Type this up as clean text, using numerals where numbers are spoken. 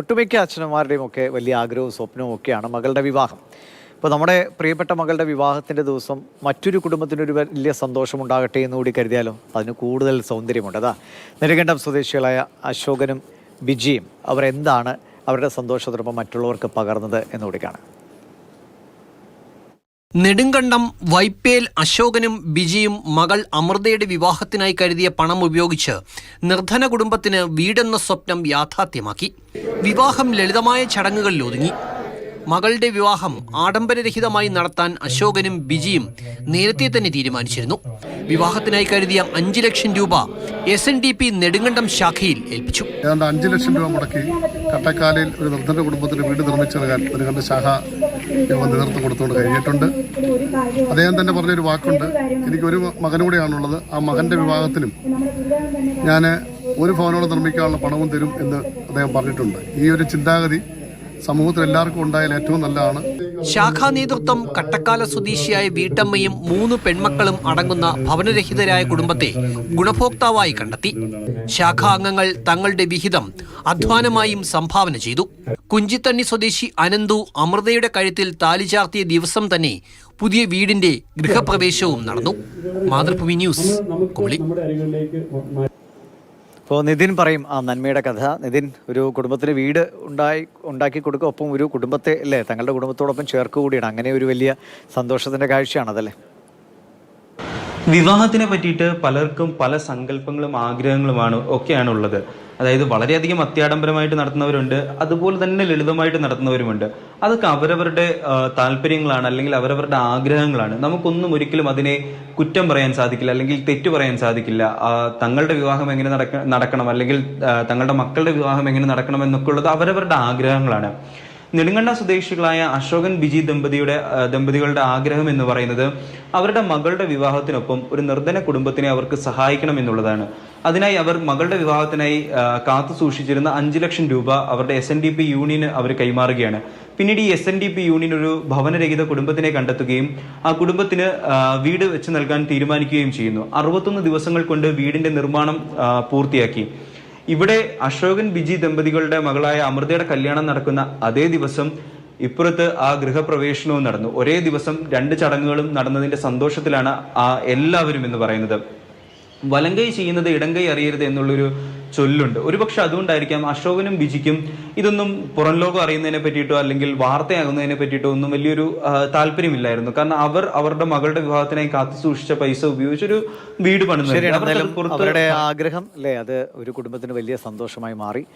ഒട്ടുമിക്ക അച്ഛനമാരുടെയും ഒക്കെ വലിയ ആഗ്രഹവും സ്വപ്നവും ഒക്കെയാണ് മകളുടെ വിവാഹം. ഇപ്പോൾ നമ്മുടെ പ്രിയപ്പെട്ട മകളുടെ വിവാഹത്തിൻ്റെ ദിവസം മറ്റൊരു കുടുംബത്തിനൊരു വലിയ സന്തോഷമുണ്ടാകട്ടെ എന്ന് കൂടി കരുതിയാലും അതിന് കൂടുതൽ സൗന്ദര്യമുണ്ട്. അതാ നെടുങ്കണ്ടം സ്വദേശികളായ അശോകനും ബിജിയും അവരെന്താണ് അവരുടെ സന്തോഷത്തോടൊപ്പം മറ്റുള്ളവർക്ക് പകർന്നത് എന്നുകൂടി കാണാം. നെടുങ്കണ്ടം വൈപ്പേൽ അശോകനും ബിജിയും മകൾ അമൃതയുടെ വിവാഹത്തിനായി കരുതിയ പണം ഉപയോഗിച്ച് നിർധന കുടുംബത്തിന് വീടെന്ന സ്വപ്നം യാഥാർത്ഥ്യമാക്കി. വിവാഹം ലളിതമായ ചടങ്ങുകളിൽ ഒതുങ്ങി. മകളുടെ വിവാഹം ആഡംബരരഹിതമായി നടത്താൻ അശോകനും ബിജിയും നേരത്തെ തന്നെ തീരുമാനിച്ചിരുന്നു. വിവാഹത്തിനായി കരുതിയ 5 ലക്ഷം രൂപ SNDP നെടുങ്കണ്ടം ശാഖയിൽ ഏൽപ്പിച്ചു. 5 ലക്ഷം രൂപ മുടക്കി കട്ടക്കാലിൽ ഒരു നിർധന കുടുംബത്തിന് വീട് നിർമ്മിച്ചു നൽകാൻ നെടുങ്കണ്ടം ശാഖ നേതൃത്വം കൊടുത്തുകൊണ്ട് കഴിഞ്ഞിട്ടുണ്ട്. അദ്ദേഹം തന്നെ പറഞ്ഞൊരു വാക്കുണ്ട്, എനിക്കൊരു മകനൂടെയാണുള്ളത്, ആ മകന്റെ വിവാഹത്തിനും ഞാൻ ഒരു ഭവനോളം നിർമ്മിക്കാനുള്ള പണവും തരും എന്ന് അദ്ദേഹം പറഞ്ഞിട്ടുണ്ട്. ഈ ഒരു ചിന്താഗതി സമൂഹത്തിൽ എല്ലാവർക്കും ഉണ്ടായാൽ ഏറ്റവും നല്ലതാണ്. ശാഖാ നേതൃത്വം കട്ടക്കാല സ്വദേശിയായ വീട്ടമ്മയും 3 പെൺമക്കളും അടങ്ങുന്ന ഭവനരഹിതരായ കുടുംബത്തെ ഗുണഭോക്താവായി കണ്ടെത്തി. ശാഖാ അംഗങ്ങൾ തങ്ങളുടെ വിഹിതം അധ്വാനമായും സംഭാവന ചെയ്തു. കുഞ്ചിത്തണ്ണി സ്വദേശി അനന്തു അമൃതയുടെ കഴുത്തിൽ താലി ചാർത്തിയ ദിവസം തന്നെ പുതിയ വീടിന്റെ ഗൃഹപ്രവേശവും നടന്നു. മാതൃഭൂമി ന്യൂസ്, കുമളി. ഇപ്പോൾ നിതിൻ പറയും ആ നന്മയുടെ കഥ. നിതിൻ, ഒരു കുടുംബത്തിന് വീട് ഉണ്ടാക്കി കൊടുക്കുക, ഒപ്പം ഒരു കുടുംബത്തെ അല്ലേ തങ്ങളുടെ കുടുംബത്തോടൊപ്പം ചേർക്കുക കൂടിയാണ്. അങ്ങനെ ഒരു വലിയ സന്തോഷത്തിൻ്റെ കാഴ്ചയാണ് അതല്ലേ? വിവാഹത്തിനെ പറ്റിയിട്ട് പലർക്കും പല സങ്കല്പങ്ങളും ആഗ്രഹങ്ങളുമാണ് ഒക്കെയാണ് ഉള്ളത്. അതായത് വളരെയധികം അത്യാഡംബരമായിട്ട് നടത്തുന്നവരുണ്ട്, അതുപോലെ തന്നെ ലളിതമായിട്ട് നടത്തുന്നവരുമുണ്ട്. അതൊക്കെ അവരവരുടെ താല്പര്യങ്ങളാണ്, അല്ലെങ്കിൽ അവരവരുടെ ആഗ്രഹങ്ങളാണ്. നമുക്കൊന്നും ഒരിക്കലും അതിനെ കുറ്റം പറയാൻ സാധിക്കില്ല, അല്ലെങ്കിൽ തെറ്റു പറയാൻ സാധിക്കില്ല. തങ്ങളുടെ വിവാഹം എങ്ങനെ നടക്കണം, അല്ലെങ്കിൽ തങ്ങളുടെ മക്കളുടെ വിവാഹം എങ്ങനെ നടക്കണം എന്നൊക്കെ ഉള്ളത് അവരവരുടെ ആഗ്രഹങ്ങളാണ്. നെടുങ്കണ്ടം സ്വദേശികളായ അശോകൻ ബിജി ദമ്പതികളുടെ ആഗ്രഹം എന്ന് പറയുന്നത് അവരുടെ മകളുടെ വിവാഹത്തിനൊപ്പം ഒരു നിർധന കുടുംബത്തിനെ അവർക്ക് സഹായിക്കണം എന്നുള്ളതാണ്. അതിനായി അവർ മകളുടെ വിവാഹത്തിനായി കാത്തു സൂക്ഷിച്ചിരുന്ന 5 ലക്ഷം രൂപ അവരുടെ SNDP യൂണിയന് അവർ കൈമാറുകയാണ്. പിന്നീട് ഈ SNDP യൂണിയൻ ഒരു ഭവനരഹിത കുടുംബത്തിനെ കണ്ടെത്തുകയും ആ കുടുംബത്തിന് വീട് വെച്ച് നൽകാൻ തീരുമാനിക്കുകയും ചെയ്യുന്നു. 61 ദിവസങ്ങൾ കൊണ്ട് വീടിന്റെ നിർമ്മാണം പൂർത്തിയാക്കി. ഇവിടെ അശോകൻ ബിജി ദമ്പതികളുടെ മകളായ അമൃതയുടെ കല്യാണം നടക്കുന്ന അതേ ദിവസം ഇപ്പുറത്ത് ആ ഗൃഹപ്രവേശനവും നടന്നു. ഒരേ ദിവസം 2 ചടങ്ങുകളും നടന്നതിന്റെ സന്തോഷത്തിലാണ് എല്ലാവരും എന്ന് പറയുന്നത്. വലങ്കൈ ചെയ്യുന്നത് ഇടങ്കൈ അറിയരുത് എന്നുള്ളൊരു ചൊല്ലുണ്ട്. ഒരുപക്ഷെ അതുകൊണ്ടായിരിക്കാം അശോകനും ബിജിക്കും ഇതൊന്നും പുറം ലോകം അറിയുന്നതിനെ പറ്റിയിട്ടോ അല്ലെങ്കിൽ വാർത്തയാകുന്നതിനെ പറ്റിയിട്ടോ ഒന്നും വലിയൊരു താല്പര്യമില്ലായിരുന്നു. കാരണം അവരുടെ മകളുടെ വിവാഹത്തിനായി കാത്തു സൂക്ഷിച്ച പൈസ ഉപയോഗിച്ചൊരു വീട് പണിതു. അവരുടെ ആഗ്രഹം അല്ലേ, അത് ഒരു കുടുംബത്തിന് വലിയ സന്തോഷമായി മാറി.